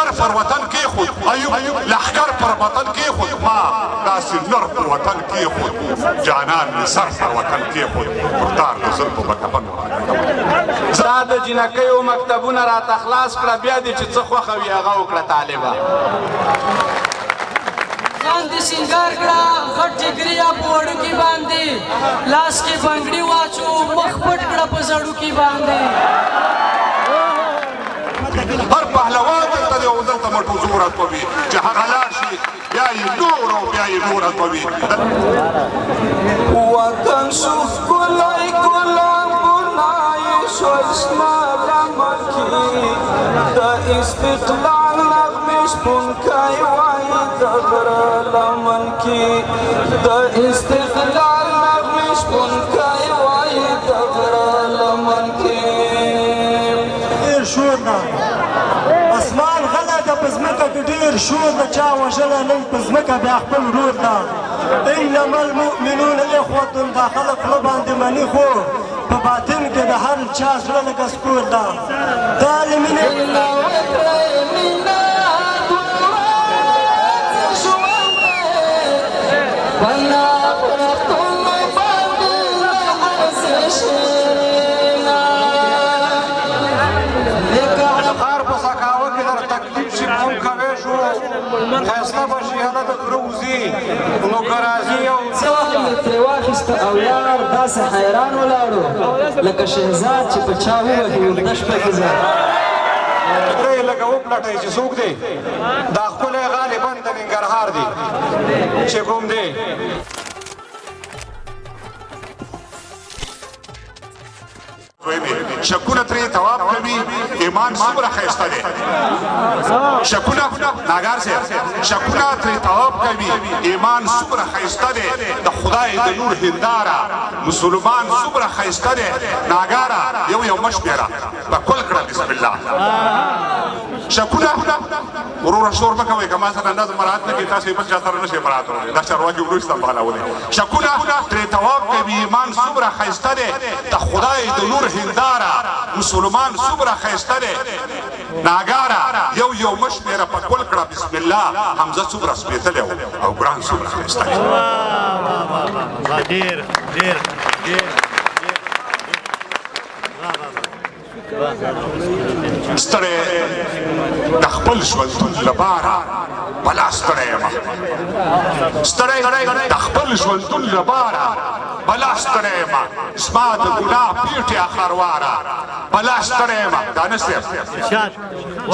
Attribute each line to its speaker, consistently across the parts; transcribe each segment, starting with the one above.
Speaker 1: سر پر وطن کېښود ایوب لښکر پر وطن کېښود ما داسې نر پر وطن کېښود جانان مې سر پر وطن کېښود مختار د زلفو به کفن
Speaker 2: ستا د جنکیو مکتبونه راته خلاص کړه بیا دې چې څه خوښه وي هغه وکړه طالبه
Speaker 3: ځان دې سینګار کړه غټ جګریا په وړوکي باندې لاس کې بنګړي واچو مخ پټ کړه په زړوکي باندې
Speaker 1: هر پهلوان دلته دی او دلته مټو زورت کوي چې هغه لاړ شي بیا یې نور او بیا یې نورت کوي
Speaker 4: وطن شو ښکلی ګلابونه یې ښایسته لمن کې د استقلال نغمې شپونکی وایي د غره لمن کې د استقلال نغمې شپونکی وایي د غره لمن کې
Speaker 5: ډېر شور ده اسمان غلی ده په ځمکه کې ډېر شور ده چا وژلی نن په ځمکه بیا خپل ورور ده انما المؤمنون اخوة دا خلق خوله باندې مني خو په باطن کې د هر چا زړه لکه سکور ده دا له مینې
Speaker 2: ښایسته به شي هلته غره وځي نو که راځي یو
Speaker 6: څه وخت مې ترې واخیسته او یار داسې حیران ولاړو لکه شهزاد چې په چا ووهي اوږده شپه کې ځه
Speaker 2: درې لکه وپلټئ چې څوک دی دا ښکلی غالبا د ننګرهار دی چې کوم دی
Speaker 1: شکونه ترې تواب کوي ایمان څومره ښایسته دی شکونه ناګار صاحب شکونه ترې تواب کوي ایمان څومره ښایسته دی د خدای د نور هنداره مسلمان څومره ښایسته دی ناګاره یو مه شمېره په کل کړه بسم الله شکونه وروره شور مه کوئ که ما سره نظم مراعت نه کړي تاسو یې بل چا سره نه شئ مراعتولی دا چارواکي ورو استنبالولی شکونه ترې تواب کوي ایمان څومره ښایسته دی د خدای د نور هنداره مسلمان څومره ښایسته دی ناګاره یو مه شمېره په کل کړه بسم الله حمزه څومره سپېڅلی او ګران څومره ښایسته دی
Speaker 7: ډېر ډېر ډېر
Speaker 1: ستړی د خپل ژوندون لپاره بلا ستړی یم ستړی د خپل ژوندون لپاره بلا ستړی یم زما د ګناه پیټې خرواره بلا ستړی یم دانش صاحب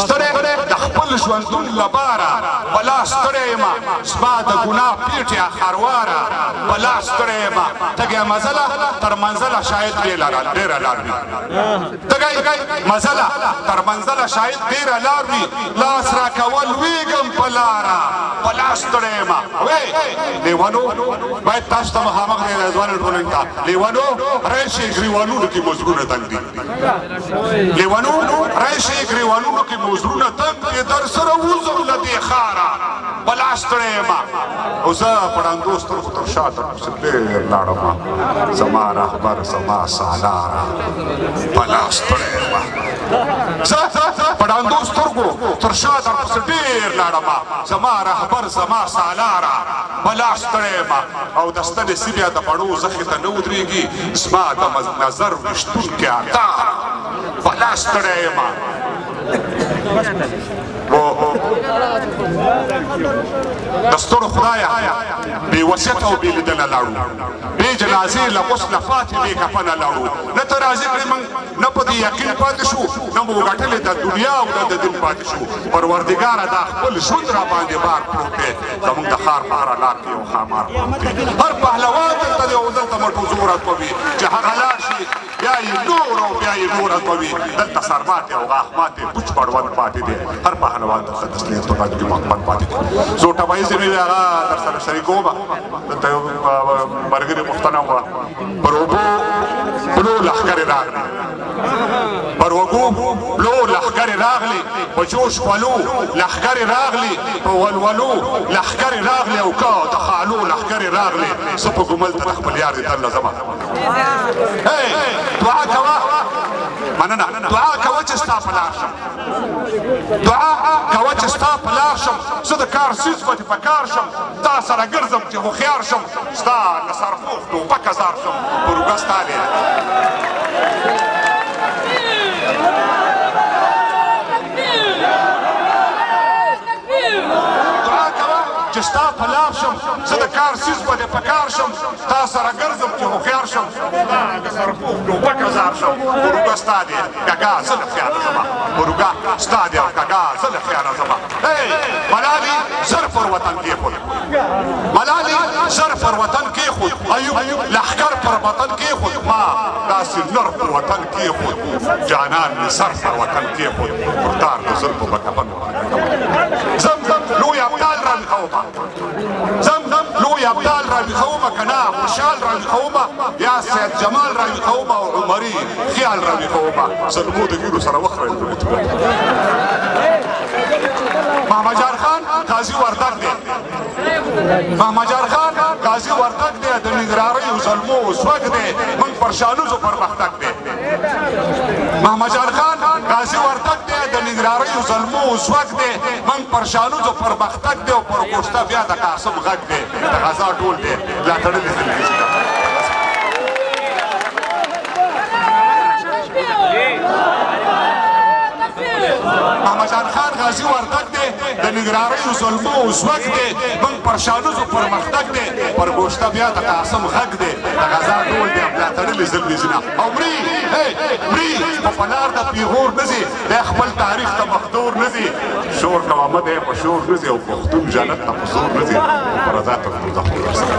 Speaker 1: ستړی د خپل ژوندون لپاره بلا ستړی یم زما د ګناه پیټې خرواره بلا ستړی یم تږی مزله تر منزله شاید ډېره لار وي تږی مزله تر منزله شاید ډېره لار وي لاس راکول ویږم په لاره بلا ستړی یم لیونو باید تاسو ته مخامخ دی د ځوانو ټولنې ته لیونو راشئ ګریوانونو کې مزرونه تنګ دي لیونو راشئ ګریوانونو کې مزرونه تنګ دي در سره وځم له دې ښاره بلا ستړی یم او زه په ړندو سترګو تر شا تر پسې ډېر لاړم زما رهبر زما سالاره بلا ستړی یم زه په ړندو سترګو تر شا تر پسې ډېر لاړم زما رهبر زما سالاره بلا ستړی یم او د ستنې سیبیا د پړو زخې ته نه ودرېږي زما د نظر ویشتونکې عطاره بلا ستړی یم د سترو خدایه بې وصیته او بې لیدنه لاړو بې جنازې له غسله پاتې بې کفنه لاړو نه ته راضي کړې موږ نه په دې یقین پاتې شو نه مو ګټلې د دنیا او نه د دین پاتې شو پروردګاره دا خپل ژوند را باندې بار پروت دی زموږ د ښار په هره لار کې یو ښامار هر پهلوان دلته دی او دلته مټو زورت کوي چې هغه لاړ شي بیا یې نور او بیا یې نورت کوي دلته سرماتې او غاښ ماتې پوچ پړوند پاتې دی هر پهلوان دلته تسلیت په باندې محمد پاتې دی زه ټپایي زمې وې هغه در سره شریکوم دلته یو ملګري پوښتنه وه پر اوبو بلو لښکرې راغلې پر وږو بلو لښکرې راغلې په جوش ولو لښکرې راغلې په ولولو لښکرې راغلې او که د خالو لښکرې راغلې زه په ګومل ته د خپل یار دې درله ځمه دعا کوه مننه دعا کوه چې ستا په لار شم دعا کوه چې ستا په لار شم زه د کار څیز به دې په کار شم تا سره ګرځم چې هوښیار شم ستا له سرپوښ ټوپک ازار شم پروګه ستا دی چې ستا په لار شم زه د کار څیز به دې په کار شم تا سره ګرځم چې هوښیار شم ستا د سرپوښ ټوپک ازار شم پروګه ستا دی کاکا زه له خیاله ځمه پروګه ستا دی کاکا زه له خیاله ځمه ملالي زر پر وطن کېښود ملالي زر پر وطن کېښود ایوب لښکر پر وطن کېښود ما داسې نر پر وطن کېښود جانان مې سر پر وطن کېښود پر تار د زلفو به کفن زم لوی ابدال راویښومه زم لوی ابدال راویښومه که نه خوشحال راویښومه یا سید جمال راویښومه او عمري خیال راویښومه زلمو د ګیرو سره وخت محمد جان خان قاضي وردګ دی محمد جان خان قاضي وردګ دی د نګراریو زلمو سوګ دی موږ پر شانوزو پرمختګ دی محمد جان خان قاضي وردګ دی د نګراریو زلمو سوګ دی موږ پر شانوزو پرمختګ دی او پر ګوشته بیا د قاسم غږ دی د غزا ډول دی لا تړلې زندګي محمد جان خان غازي وردګ دی د نګراریو ظلمو سوګ دی موږ پر شانوزو پرمختګ دی پر ګوشته بیا د قاسم غږ دی د غزا ډول دی ملا تړلې زلمې زینه او مري په لار د پیغور نه ځي دی خپل تاریخ ته مخدور نه ځي شور کوه مه دی په شور نه ځي او پښتون جنت ته په زور نه ځي په رضا تر دوزخ ورسره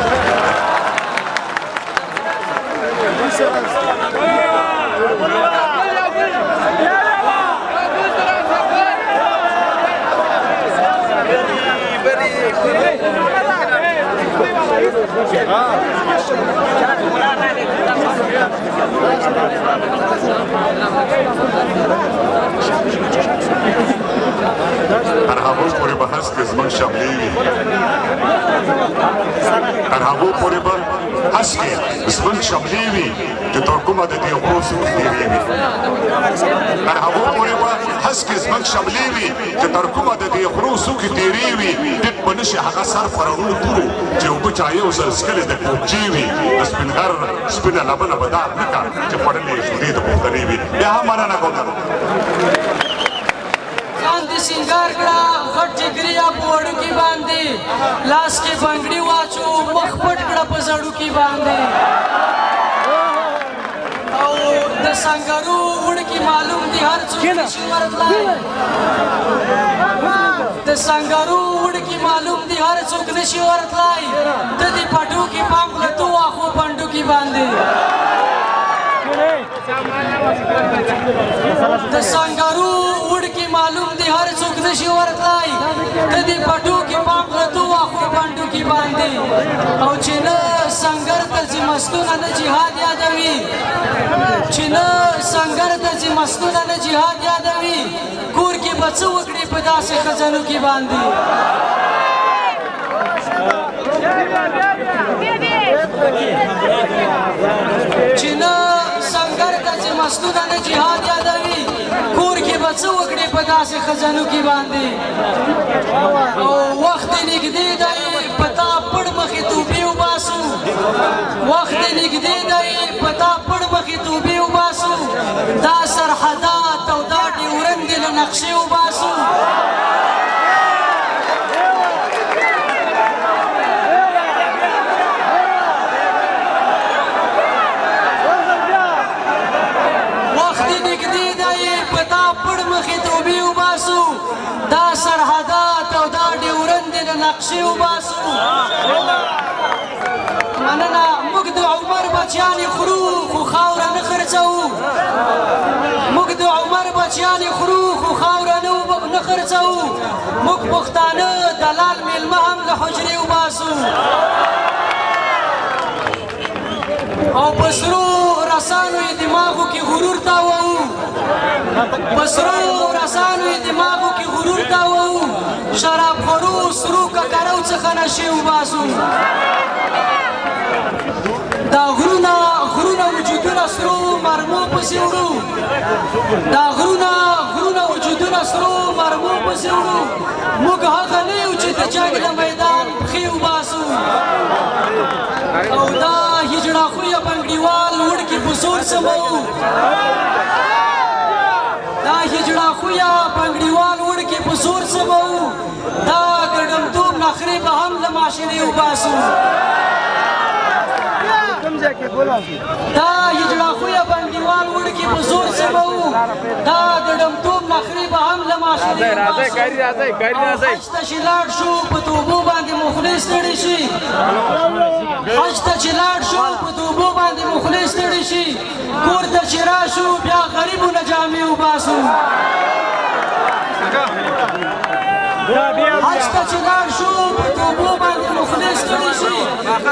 Speaker 1: تر هغو پورې به هسکې زموږ شملې وي تر هغو پورې به هسکې زموږ شملې وي چې تر کومه د دې غرو څوک تېرې وي تر هغو پورې به هسکې زموږ شملې وي چې تر کومه د دې غرو څوک تېرې وي ټیټ به نه شي هغه سر په رڼو تورو چې اوبه چا یو ځل څکلې د کوکچې وي د سپین غر سپینه لمنه به داغ نه کړه چې خوړلې شودې د پښتنې وي بیا هم مننه کوم
Speaker 3: ځان دې سینګار کړه غټ جګریا په وړوکي باندې لاس کې بنګړي واچو مخ پټ کړه په زړوکي باندې او د سنګرو وړکي معلوم دي هر څوک نشي ورتلای د سنګرو وړکي معلوم دي هر څوک نشي ورتلای د دې پټو کې پام کړه تو واخو پندو کې باندې د سنګرو وړکي معلوم دي هر څوک نشي ورتلای د دې پټو کې پام کړه تو واخو پندو کې باندې او چې نه سنګر ته چې مستونه نه جهاد یادوي چې نه سنګر ته چې مستونه نه جهاد یادوي کور کې به څه وکړي په داسې خزانو کې باندې چې نه سنګر ته چې مستونه نه جهاد یادوي کور کې به څه وکړي په داسې خزانو کې باندې او وخت نږدې دی په تا پړ مخې توبې وباسو وخت نږدې دی په تا پړ مخې توبې وباسو دا سرحدات او دا ډیورند له نقشې وباسو دا سرحدات او دا ډیورند د نقشې وباسو مننه موږ د عمر بچیان خورو خو خاوره نه خرڅوو موږ د عمر بچیان خورو خو خاوره نه خرڅوو موږ پښتانه دلال میلمه هم له حجرې وباسو او په سرو رسانو یې دماغو کې غرور تاوو په سرو رسانو یې دماغو کې غرور تاوو شراب خورو سرو ککرو څخه نشې وباسو دا غرونه وجودونه سرو مرمو پسې وړو دا غرونه وجودونه سرو مرمو پسې وړو موږ هغه نه یو چې د جنګ له میدان پښې وباسو او دا هجړه خویه بنګړیوال وړکي په زور سموو دا هجړه خویه بنګړیوال وړکي په زور سموو دا ګډمتوب نخرې به هم له معاشرې وباسو دا هجړه خویه بنګړیوال وړکي په زور سموو دا ګډمتوب نخرې به هم له معاشرې وباسو حج ته چې لاړ شو په توبو باندې مخلص ستړي شي حج ته چې لاړ شو په توبو باندې مخلص ستړي شي کور ته چې راشو بیا غریبونه جامې وباسو حج ته چې لاړ شو په توبو باندې مخلص ستړي شي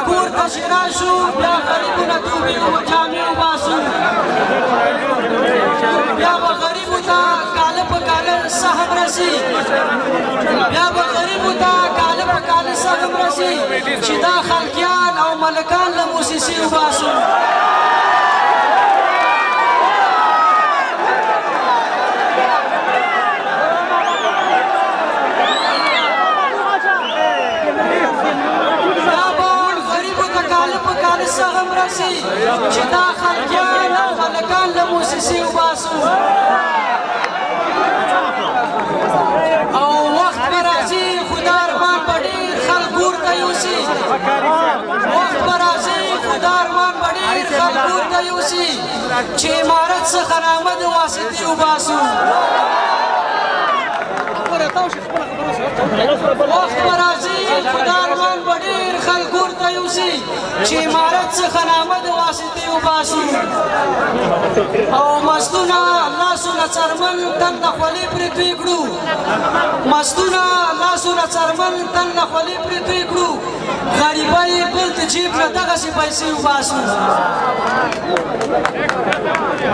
Speaker 3: کور ته چې راشو بیا غریبونه توبې جامې وباسو بیا به غریبو ته کاله په کاله سهم رسي بیا به غریبو ته کاله په کاله سهم رسي چې دا خلقیان او ملکان له موسسې وباسو سهم رسي چې دا خلقیان او ملکان له موسسې وباسو او وخت به راځي خو دا ارمان به ډېر خلک ګور ته یوسي وخت به راځي خو دا ارمان به ډېر خلک ګور ته یوسي چې عمارت څخه نامه د واسطې وباسو وخت به راځي خو دا ارمان به ډېر خلک ګور ته یوسي چې عمارت څخه نامه د واسطې وباسو او مستونه لاسونه څرمن تن نه خولې پرې توی کړو مستونه لاسونه څرمن تن نه خولې پرې توی کړو غریبۍ بل د جیب نه دغسې پیسې وباسو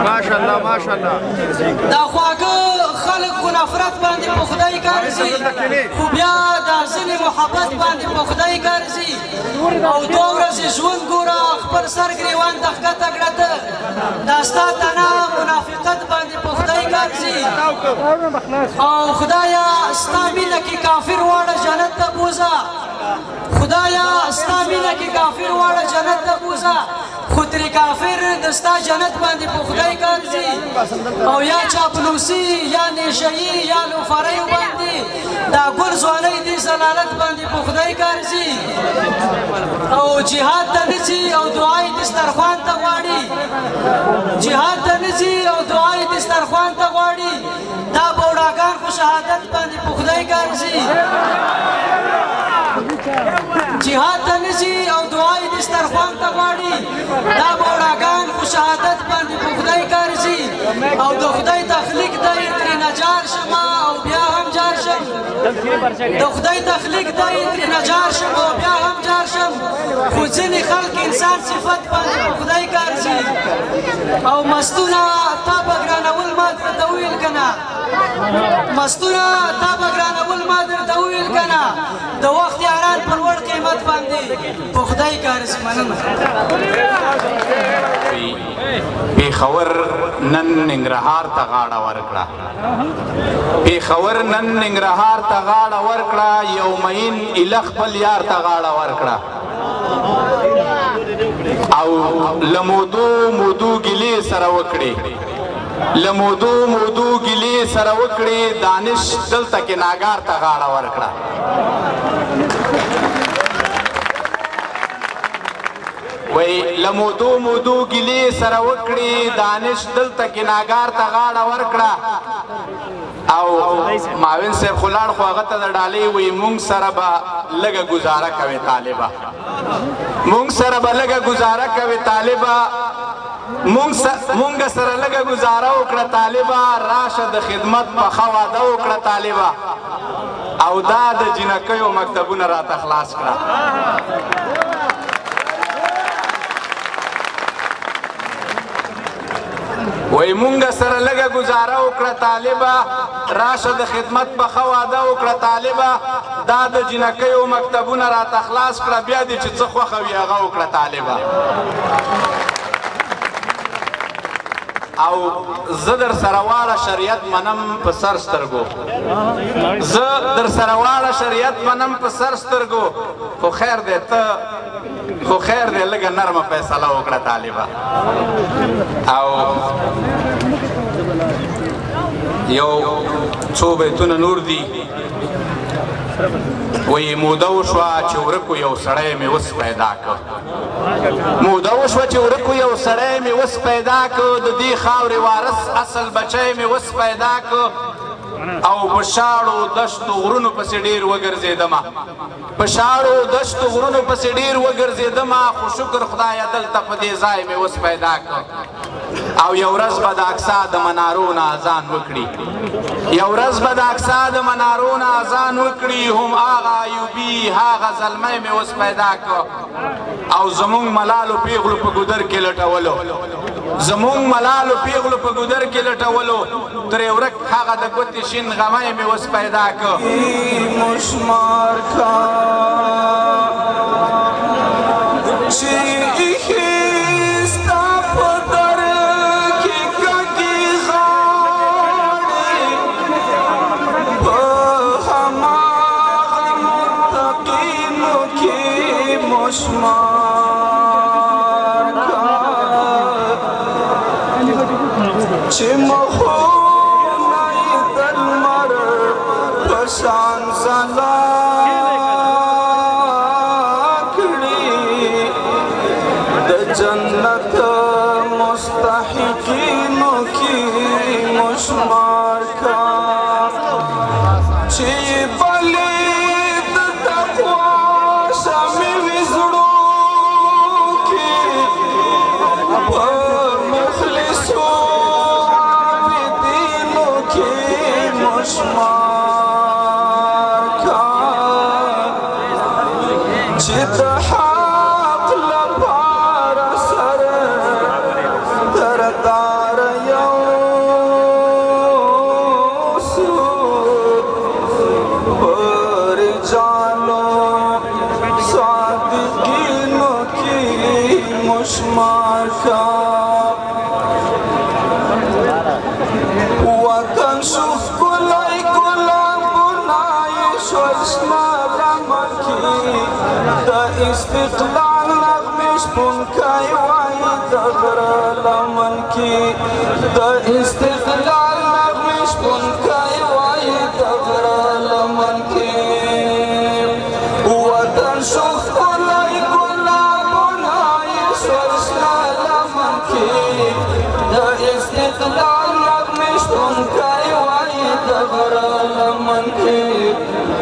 Speaker 7: ماشاءالله ماشاءالله
Speaker 3: دا خواږه خلک خو نفرت باندې په خدای ګرځي خو بیا دا ځینې محبت باندې په خدای ګرځي او دوه ورځې ژوند ګوره خپل سر ګریوان د ښکته کړه ته دا ستا تنه منافقت باندې په خدای ګرځي او خدایا ستا مینه کې کافر واړه جنت ته بوځه خدایا ستا مینه کې کافر واړه جنت ته بوځه خو ترې کافر د ستا جنت باندې په خدای ګرځي او یا چاپلوسي یا نیشهیي یا لوفریو باندې دا ګل ځوانۍ دې زلالت باندې په خدای ګرځي او جهاد ته نه ځي او دعا یې دسترخوان ته غواړي جهاد ته نه ځي او دعا یې دسترخوان ته غواړي دا بوډاګان خو شهادت باندې په خدای ګرځي جهاد ته نه ځي او دعا یې دسترخوان ته غواړي دا بوډاګان خو شهادت باندې په خدای ګرځي او د خدای تخلیق دی ترې نه جار شم او بیا هم جار شم د خدای تخلیق دی ترې نه جار شم او بیا هم جار شم خو ځینې خلک انسان صفت باندې په خدای ګرځي او مستونه تا به ګرانول ما درته وویل که نه مستونه تا به ګرانول ما درته وویل که نه د وخت یاران په لوړ قیمت باندې په خدای ګرځي مننه
Speaker 8: پېښور نن ننګرهار ته غاړه ورکړه پېښور نن ننګرهار ته غاړه ورکړه یو مین ایله خپل یار ته غاړه ورکړه او له مودو ګیلې سره وکړې له مودو ګیلې سره وکړې دانش دلته کې ناګار ته غاړه ورکړه وی له مودو ګیلې سره وکړې دانش دلته کې ناګار ته غاړه ورکړه او معاون صاحب خو لاړ خو هغه ته د ډالۍ وی مونږ سره به لږه ګزاره کوې طالبه مونږ سره به لږه ګزاره کوې طالبه مونږ سره لږه ګزاره وکړه طالبه راشه د خدمت پخه واده وکړه طالبه او دا د جنکیو مکتبونه راته خلاص کړه وی مونږ سره لږه ګزاره وکړه طالبه راشه د خدمت پخه واده وکړه طالبه دا د جنکیو مکتبونه راته خلاص کړه بیا دې چې څه خوښه وي هغه وکړه طالبه او زه در سره واړه شریعت منم په سر سترګو زه در سره واړه شریعت منم په سر سترګو خو خیر دی ته خو خیر دی لږه نرمه فیصله وکړه طالبه او یو څو بیتونه نور دي وی موده وشوه چې ورکو یو سړی مې اوس پیدا کړ موده وشوه چې ورکو یو سړی مې اوس پیدا کړ د دې خاورې وارث اصل بچی مې اوس پیدا کړ او په شاړو دشتو غرونو پسې ډېر وګرځېدمه په شاړو دشتو غرونو پسې ډېر وګرځېدمه خو شکر خدایه دلته په دې ځای مې اوس پیدا کړ او یو ورځ به د اقصا د منارو نه اذان وکړي یو ورځ به د اقصا د منارو نه اذان وکړي هم هغه ایوبي هغه زلمی مې اوس پیدا کړ او زمونږ ملالو پیغلو په ګودر کې لټولو زمونږ ملالو پیغلو په ګودر کې لټولو ترې ورک هغه د ګوتې شین غمی مې اوس پیدا کړ
Speaker 4: مشمار کا چې ایښستا په در کې کږې غاړې په هماغه متقینو کې مشمار کا چې مخونه یې د لمر په شان ځلا جنت مستحقینو کی مشمار کا چی بلید تقوی شمی وزڑو کی مخلصو عابدینو کی مشمار کا چی وطن شوف کلای گلابونای شوشنا لمکی د استقلال نغمش پونکای وای دغر لمن کی د استقلال نغمش پونکای وای دغر لمن کی وطن شوف کلای گلابونای شوشنا لمکی د استقلال نغمش پونکای وای دغر لمن کی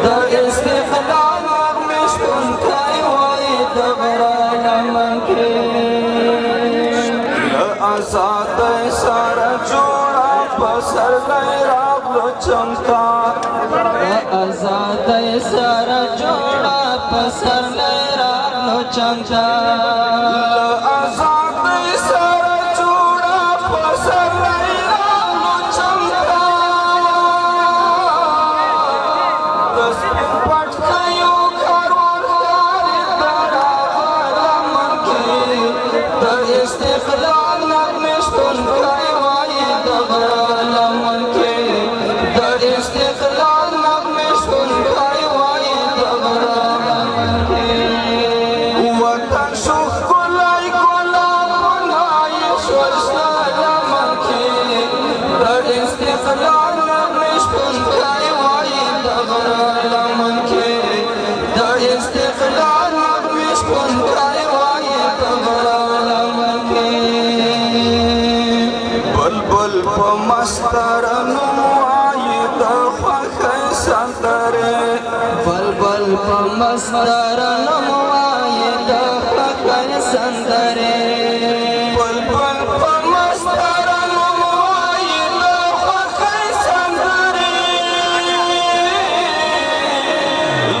Speaker 4: د استقلال نغمش پونکای وای دغر لمن کی آزاد سر جوڑا پسر لئی راغلو چمتا آزاد سر جوڑا پسر لئی راغلو چمتا آزاد سر جوڑا پسر لئی راغلو چمتا تسبیح پٹ کئیو کروار داری درا لمن کی د استقلال نغمش پونکای وای دغر لمن کی د استقلال نغمش پونکای وای دغر لمن کی وطن شوف کلای گلابونای شوشنا لمن کی د استقلال نغمش پونکای وای دغر لمن کی د استقلال نغمش پونکای وای دغر لمن کی بلبل په مسترنو وای د خوښۍ سندرې بلبل په مسترنو وای د خوښۍ سندرې بلبل په مسترنو وای د خوښۍ سندرې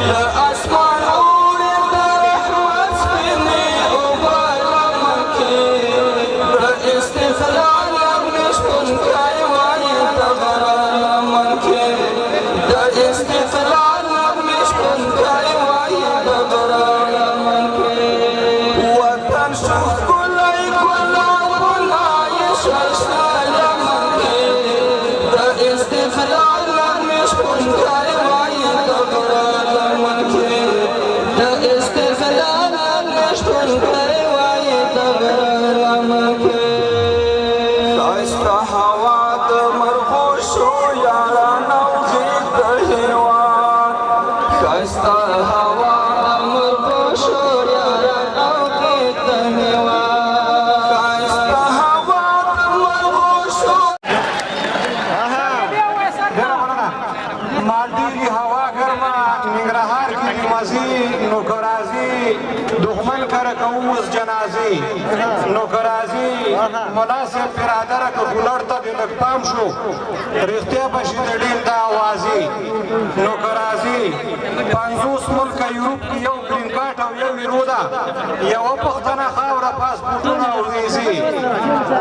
Speaker 4: له اسمان اورې د رحمت سپینې اوبه لمن کې د استقلال نغمش پونکای وای دغر لمن کې د استقلال نغمش پونکای وای دغر
Speaker 2: هوا ګرمه ننګرهار کې دي مزي نو که راځي دښمن کره کوو اوس جنازې نو که راځي ملا صاحب برادره که کولر ته دې لږ پام شو رښتیا به شي د ډیل دا اوازې نو که راځي 50 ملکه یورپ کې یو ګرین کارټ او یو ویرو ده یوه پښتنه خاوره پاسپورټونه او ویزې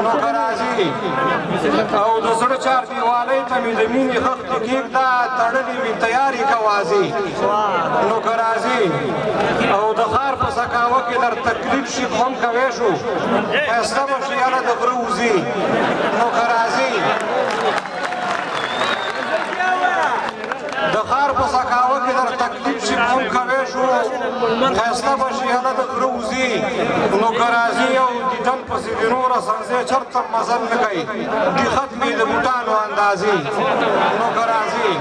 Speaker 2: نو که راځي او د زړه چار دیوالۍ ته مې د مینې خښتې کېږده تړلې مې تیارې کوازې نو که راځي او د ښار په سکاوه کې در تکلیف شي هم کوی شو ښایسته به شي هله د غره وزي نو که راځي د ښار په سکاوه کې در تکلیف شي هم کوی شو ښایسته به شي هله د غره وزي نو که راځي او دیدن پسې د نوره سنځې چرته مزل نه کوي دي ختمې د بوټانو اندازې نو که راځي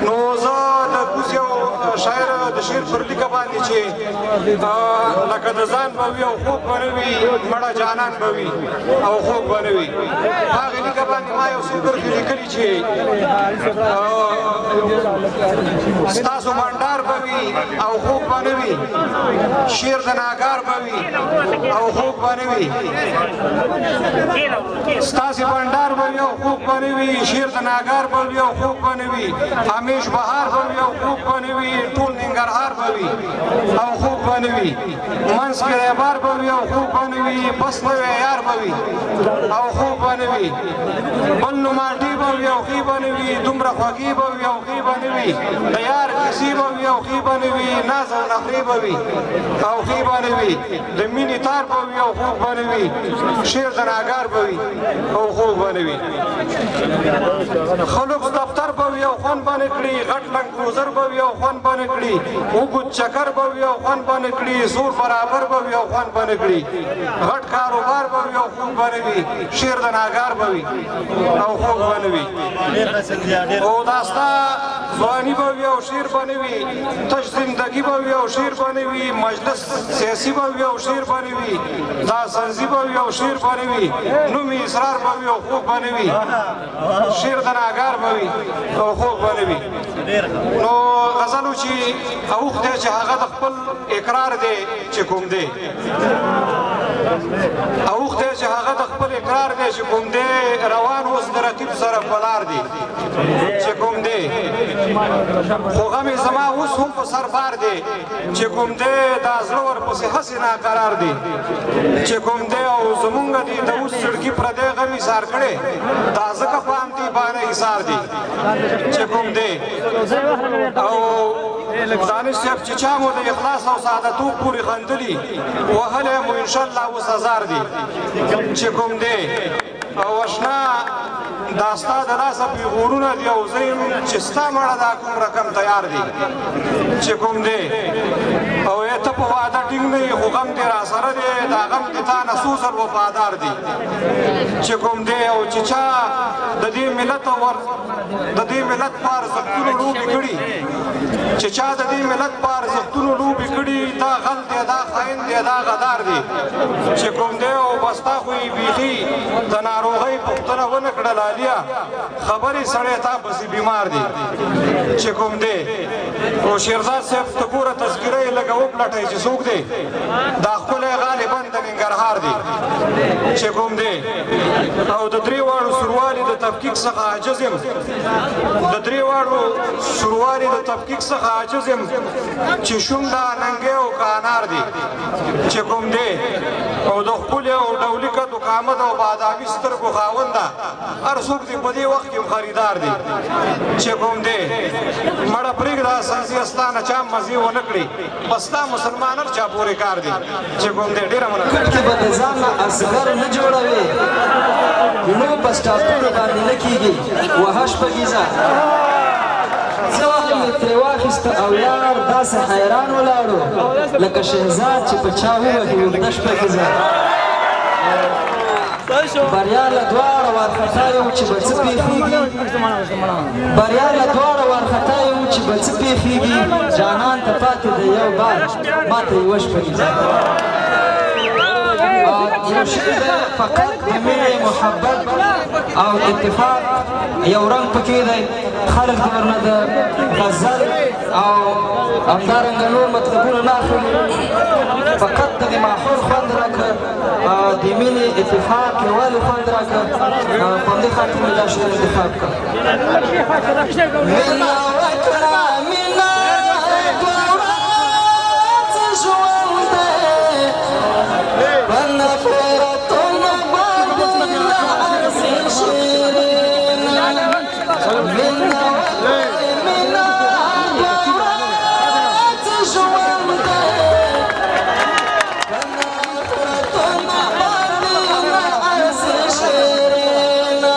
Speaker 2: نو زه د کوز یو شاعر د شعر پر لیکه باندې چې لکه د ځان به وي او خوب به نه وي مړه جانان به وي او خوب به نه وي هغې لیکه باندې ما یو څو کرښې لیکلي چې ستاسو بنډار به وي او خوب به نه وي شعر د ناګار به وي او خوب به نه وي ستاسې بنډار به وي او خوب به نه وي شعر د ناګار به وي او خوب به نه وي همیش بهار به وي او خوب به نه وي ټول ننګرهار به وي او خوب به نه وي منځ کې رهبار به وي او خوب به نه وي بس نوی یار به وي او خوب به نه وي بل نوماټي به وي او ښې به نه وي دومره خوږې به وي او ښې به نه وي د یار کیسې به وي او ښې به نه وي ناز او نخرې به وي او ښې به نه وي د مینې تار به وي او خوب به نه وي شعر د ناګار به وي او خوب به نه وي خلق دفتر به وي او خوند به نه کړي غټ لنګ کروزر به وي او خوند به نه کړي اوږد چکر به وي او خوند به نه کړي زور برابر به وي او خوند به نه کړي غټ کاروبار به وي او خوب به نه وي شعر د ناګار به وي او خوب به نه وي او دا ستا ځواني به وي او شعر به نه وي تش زندګي به وي او شعر به نه وي مجلس سیاسي به وي او شعر به نه وي دا سنځي به وي او شعر به نه وي نوم اسرار به وي او خوب به نه وي شعر د ناګار به وي او خوب به نه وي نو غزلو چې اوښ دی چې هغه د خپل اقرار دی چې کوم دی اوښ دی چې هغه د خپل اقرار دی چې کوم دی روان اوس د رقیب سره په لار دی چې کوم دی خو غمې زما اوس هم په سر بار دی چې کوم دی دا زړه ورپسې هسې ناقرار دی چې کوم دی او زمونږ دی د اوس سړکي پردی غم ایثار کړی دا ځکه په همدې بانه ایثار دی چې کوم دی او دانش صاحب چې چا مو د اخلاص او سعادتوب پورې خندلي وهلی مو انشاءالله اوس هزار دی چې کوم دی او اشنا دا ستا د لاسه پیغورونه دي او زه یم چې ستا مړه دا کوم رقم تیار دی چې کوم دی او ته په وعده ټینګ نه یې خو غم دې راسره دی دا غم دې تا نه څو ځل وفادار دی چې کوم دی او چې چا د دې ملت په ارزښتونو لوبې کړي چې چا د دې ملت په ارزښتونو لوبې کړي دا غل دی دا خاین دی دا غدار دی چې کوم دی او بس تا خو یې بیخي د ناروغۍ پوښتنه ونه کړله علیا خبرې سړی تا پسې بیمار دی چې کوم دی او شیرزاد صاحب ته ګوره تذکره یې لږه وپلټئ چې څوک دی دا ښکلی غالبا د ننګرهار دی چې کوم دی او د درې واړو سروالي د تفکیک څخه عاجز یم د درې واړو سروالي د تفکیک څخه عاجز یم چې شونډه ننګی او که انار دی چې کوم دی او د ښکلي او ډولي قد و قامت او بادامي سترګو خاونده هر څوک دی په دې وخت کې خریدار دی چې کوم دی مړه پرېږده سنځي ستا نه چا مزې ونه کړي بس ستا مسلمان هر چا پورې کار دی چې کوم دی ډېره مننه
Speaker 6: کټ کې به د ځان نه اصغر نه جوړوي نو په سټاپونو باندې نه کېږي وهه شپږیزه څه وخت مې ترې واخیسته او یار داسې حیران ولاړو لکه شهزاد چې په چا ووهي اوږده شپږیزه بریا له دواړه وارخطا یو چې به څه پېښېږي بریا له دواړه وارخطا یو چې به څه پېښېږي جانان ته پاتې د یو بار ما ته یوه شپږیزه یو شی دی فقط د مینې محبت او اتفاق یو رنګ پکې دی خلک درنه د غزل او همدارنګه نور مطلبونه نه اخلي فقط دغې ماحول خوند راکړه د مینې اتفاق یووالي خوند راکړه په همدې خاطر مې دا شعر انتخاب کړه مینه وکړه مینه دوه ورځې ژوند دی په نفرتونو باندې نه ارزي شیرینه مینه وکړه مینه دوه ورځې ژوند دی په نفرتونو باندې نه ارزي شیرینه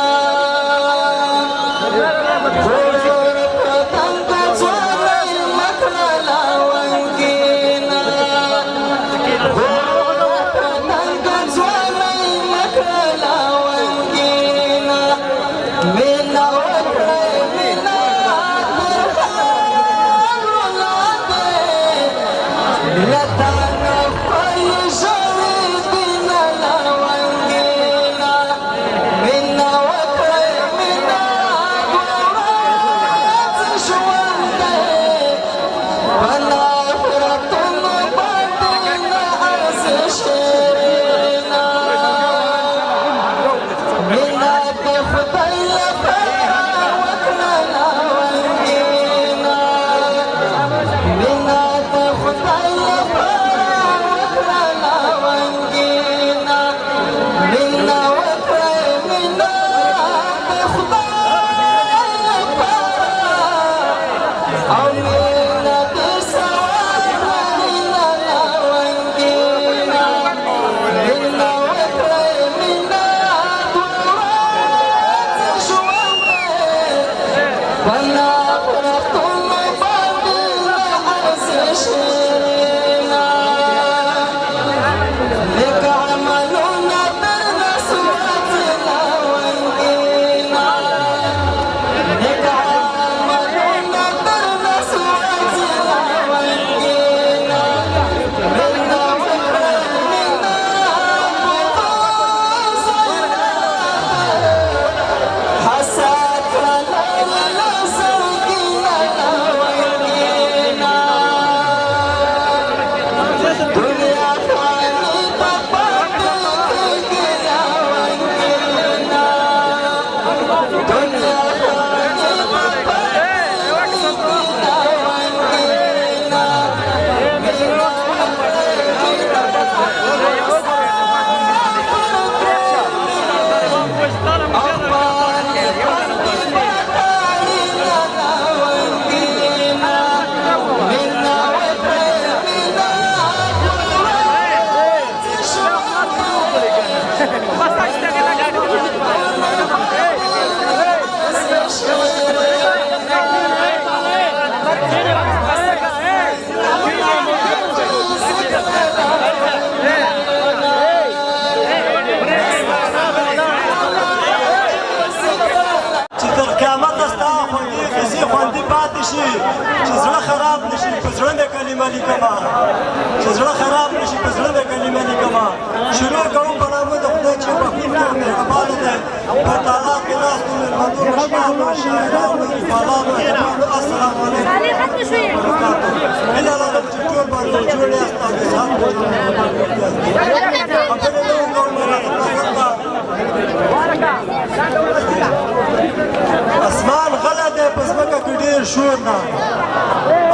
Speaker 5: اسمان غلی دی په ځمکه کې ډېر شور ده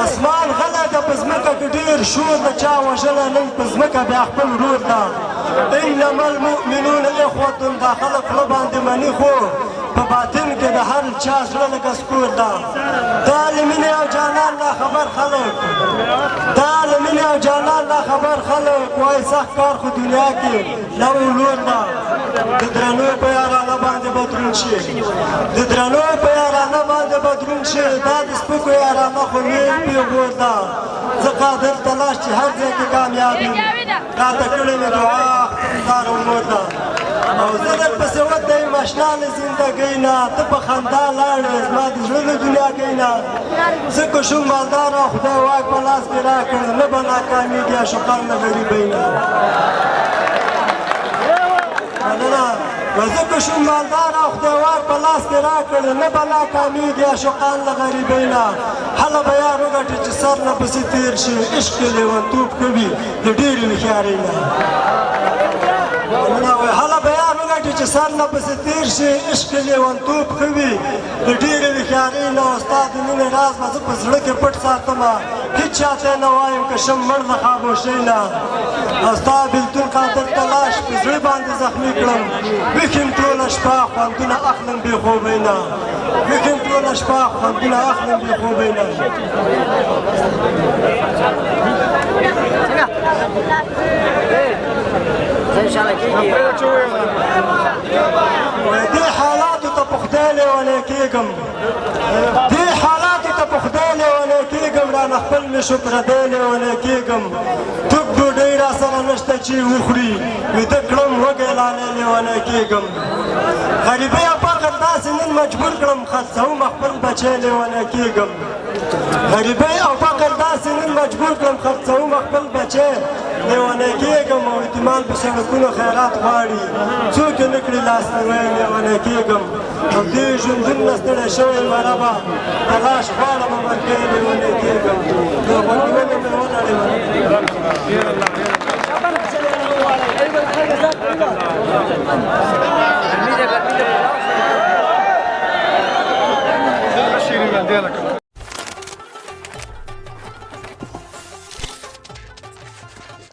Speaker 5: اسمان غلی دی په ځمکه کې ډېر شور ده چا وژلی نه په ځمکه بیا خپل ورور ده انما المؤمنون اخوة دا خلک خوله باندې مني خو په باطن کې د هر چا زړه لکه سکور ده دا له مینې او جانان نه خبر خلک دا له مینې او جانان نه خبر خلک وایي سخت کار خو دنیا کې نه ولور ده د درنو په یارانه باندې به دروند شي د درنو په یارانه باندې به دروند شي دا د سپکو یارانه خو میل پیغور ده زه قادر تلاش چې هر ځای کې کامیاب یم راته کړې مې دعا دار امور ده او زه درپسې وته یم اشنا له زندګۍ نه ته په خندا لاړې زما د زړه له دنیاګۍ نه زه که شوم مالداره خدای واک په لاس کې راکړ نه به ناکامېږي اشقان له غریبۍ نه مننه زه که شوم مالدار او خدایوار په لاس کې راکړ نه به ناکامېږي عاشقان له غریبۍ نه هله به یار وګټي چې سر نه پسې تېر شي عشق کې لیونتوب کوي د ډېرې هوښیارۍ نه هله به یار وګټي چې سر نه پسې تېر شي عشق کې لیونتوب کوي د ډېرې هوښیارۍ نه او ستا د مینې راز به زه په زړه کې پټ ساتمه هېڅ چاته یې نه وایم که شم مړ د خاموشۍ نه او ستا بېلتون قاتل ته لاش په زړه باندې زخمي کړم ویښ یم ټوله شپه خوندونه اخلم بې خوبۍ نه ویښ یم ټوله شپه خوندونه اخلم بې خوبۍ نه دې حالاتو ته په خدای لیونی کېږم دې حالاتو ته په خدای لیونی کېږم رانه خپل مې شو پردی لیونی کېږم توک ډوډۍ را سره نشته چې وخوري ویده کړم وږی لالی لیونی کېږم غریبۍ او فقر داسې نن مجبور کړم خرڅوم خپل بچی لیونی کېږم غریبۍ او فقر داسې نن مجبور کړم خرڅوم خپل بچی لیونی کېږم او یتیمان په سړکونو خیرات غواړي څوک یې نه کړي لاسنیوی لیونی کېږم او دې ژوندون نه ستړی شوی مربه تلاش غواړم مرګی لیونی کېږم د غوږونه مې ونړوه
Speaker 7: شیرین